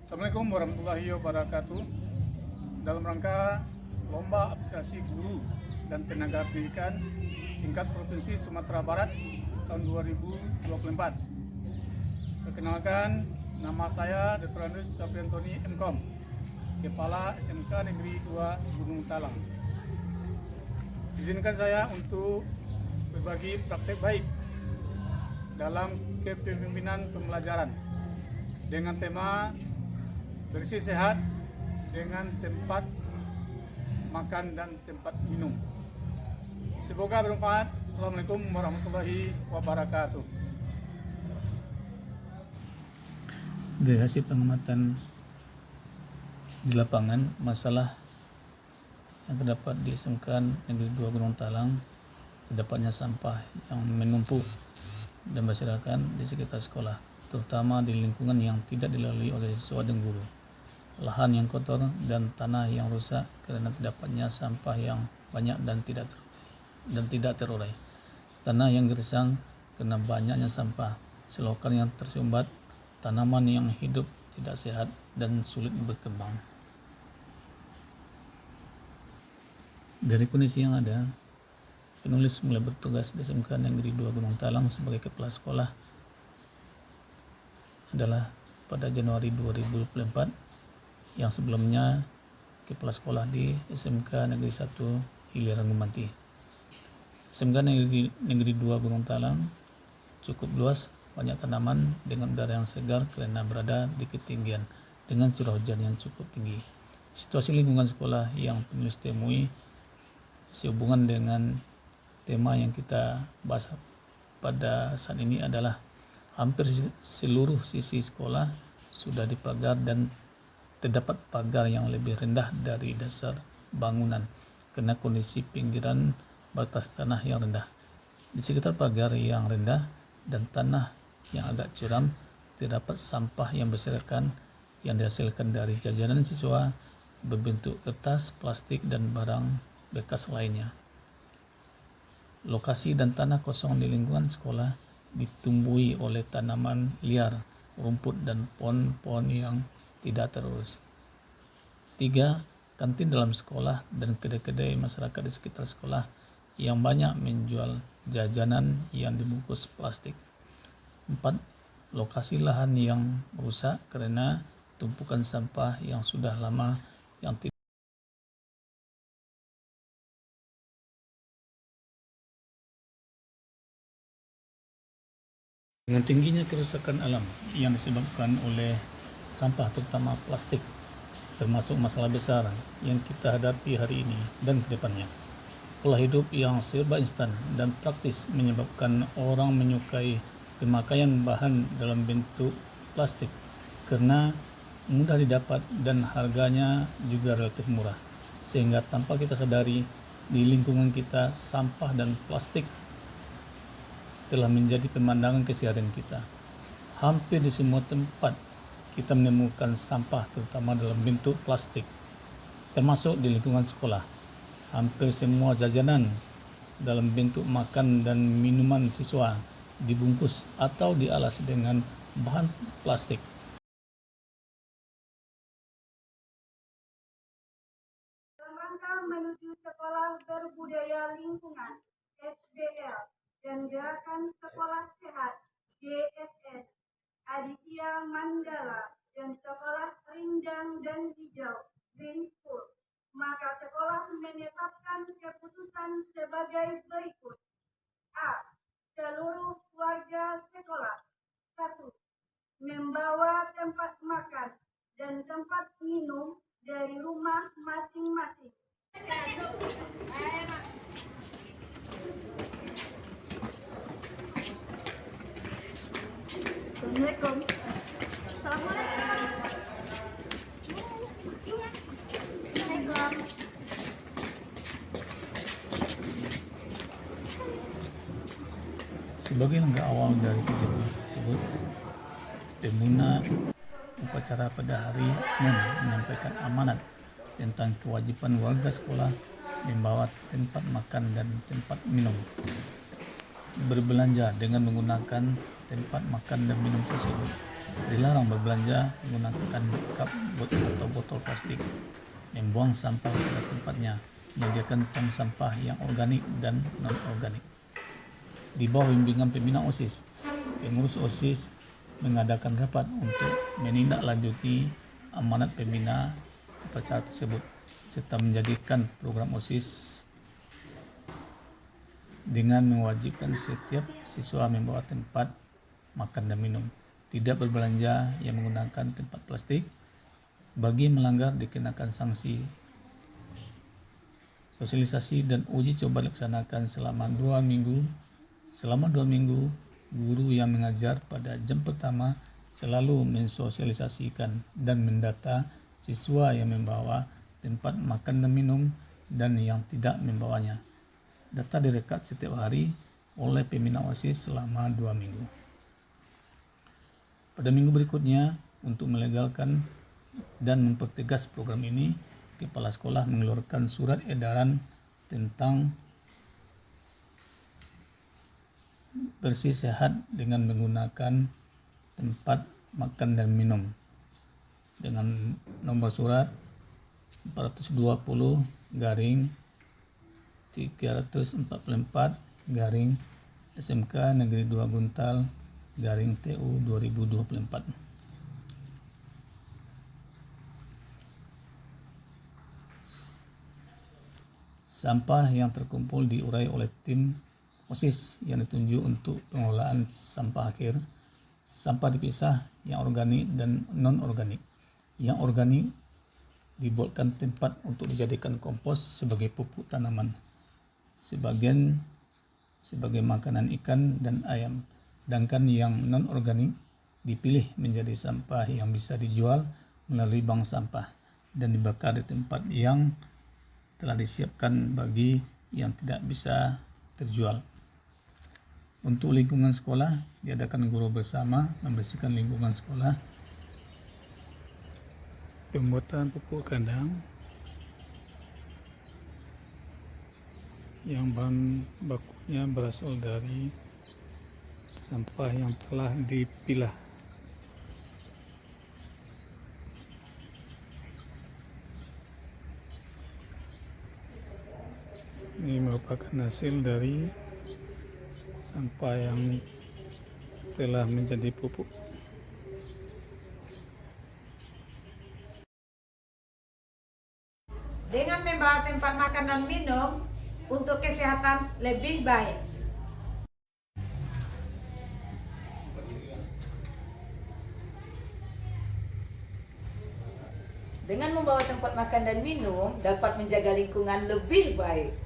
Assalamualaikum warahmatullahi wabarakatuh. Dalam rangka Lomba Apresiasi Guru dan Tenaga Pendidikan tingkat Provinsi Sumatera Barat tahun 2024. Perkenalkan, nama saya Dr. Andus Sapriantoni MKom, Kepala SMK Negeri 2 Gunung Talang. Izinkan saya untuk berbagi praktek baik dalam kepemimpinan pembelajaran dengan tema bersih sehat dengan tempat makan dan tempat minum. Semoga bermanfaat. Assalamualaikum warahmatullahi wabarakatuh. Dari hasil pengamatan di lapangan, masalah yang terdapat di SMK Negeri 2 Gunung Talang, terdapatnya sampah yang menumpuk dan berserakan di sekitar sekolah, terutama di lingkungan yang tidak dilalui oleh siswa dan guru. Lahan yang kotor dan tanah yang rusak karena terdapatnya sampah yang banyak dan tidak terurai. Tanah yang gersang karena banyaknya sampah, selokan yang tersumbat, tanaman yang hidup tidak sehat dan sulit berkembang. Dari kondisi yang ada, penulis mulai bertugas di SMK Negeri 2 Gunung Talang sebagai kepala sekolah adalah pada Januari 2024, yang sebelumnya kepala sekolah di SMK Negeri 1 Hilir Rangumanti. SMK Negeri 2 Gunung Talang cukup luas, banyak tanaman dengan udara yang segar karena berada di ketinggian dengan curah hujan yang cukup tinggi. Situasi lingkungan sekolah yang penulis temui sehubungan dengan tema yang kita bahas pada saat ini adalah hampir seluruh sisi sekolah sudah dipagar dan terdapat pagar yang lebih rendah dari dasar bangunan karena kondisi pinggiran batas tanah yang rendah. Di sekitar pagar yang rendah dan tanah yang agak curam terdapat sampah yang berserakan yang dihasilkan dari jajanan siswa berbentuk kertas, plastik, dan barang bekas lainnya. Lokasi dan tanah kosong di lingkungan sekolah ditumbuhi oleh tanaman liar, rumput, dan pohon-pohon yang tidak terurus. 3. Kantin dalam sekolah dan kedai-kedai masyarakat di sekitar sekolah yang banyak menjual jajanan yang dibungkus plastik. 4. Lokasi lahan yang rusak karena tumpukan sampah yang sudah lama yang tidak dengan tingginya kerusakan alam yang disebabkan oleh sampah terutama plastik, termasuk masalah besar yang kita hadapi hari ini dan ke depannya. Pola hidup yang serba instan dan praktis menyebabkan orang menyukai pemakaian bahan dalam bentuk plastik karena mudah didapat dan harganya juga relatif murah, sehingga tanpa kita sadari di lingkungan kita sampah dan plastik telah menjadi pemandangan keseharian kita. Hampir di semua tempat kita menemukan sampah terutama dalam bentuk plastik, termasuk di lingkungan sekolah. Hampir semua jajanan dalam bentuk makan dan minuman siswa dibungkus atau dialas dengan bahan plastik. Dalam rangka menuju Sekolah Berbudaya Lingkungan (SBL) dan Gerakan Sekolah Sehat (GSS), Aditya Mandala dan Sekolah Rindang dan Hijau (Green School), maka sekolah menetapkan keputusan sebagai berikut. A. Seluruh warga sekolah 1. Membawa tempat makan dan tempat minum dari rumah masing-masing. Assalamualaikum. Sebagai langkah awal dari kegiatan tersebut, pembina upacara pada hari Senin menyampaikan amanat tentang kewajiban warga sekolah membawa tempat makan dan tempat minum, berbelanja dengan menggunakan tempat makan dan minum tersebut. Dilarang berbelanja menggunakan cup atau botol plastik, membuang sampah pada tempatnya, menyediakan tong sampah yang organik dan non-organik. Di bawah bimbingan pembina OSIS, pengurus OSIS mengadakan rapat untuk menindaklanjuti amanat pembina upacara tersebut, serta menjadikan program OSIS dengan mewajibkan setiap siswa membawa tempat makan dan minum, tidak berbelanja yang menggunakan tempat plastik. Bagi melanggar dikenakan sanksi. Sosialisasi dan uji coba dilaksanakan selama 2 minggu. Selama 2 minggu, guru yang mengajar pada jam pertama selalu mensosialisasikan dan mendata siswa yang membawa tempat makan dan minum dan yang tidak membawanya. Data direkap setiap hari oleh pembina OSIS selama 2 minggu. Pada minggu berikutnya, untuk melegalkan dan mempertegas program ini, kepala sekolah mengeluarkan surat edaran tentang bersih sehat dengan menggunakan tempat makan dan minum dengan nomor surat 420/344 SMK Negeri 2 Guntal TU 2024. Sampah yang terkumpul diurai oleh tim OSIS yang ditunjuk untuk pengelolaan sampah akhir. Sampah dipisah yang organik dan non-organik. Yang organik dibuatkan tempat untuk dijadikan kompos sebagai pupuk tanaman, sebagian sebagai makanan ikan dan ayam. Sedangkan yang non-organik dipilih menjadi sampah yang bisa dijual melalui bank sampah dan dibakar di tempat yang telah disiapkan bagi yang tidak bisa terjual. Untuk lingkungan sekolah, diadakan guru bersama membersihkan lingkungan sekolah, pembuatan pupuk kandang yang bahan bakunya berasal dari sampah yang telah dipilah. Ini merupakan hasil dari sampah yang telah menjadi pupuk. Dengan membawa tempat makan dan minum untuk kesehatan lebih baik. Dengan membawa tempat makan dan minum dapat menjaga lingkungan lebih baik.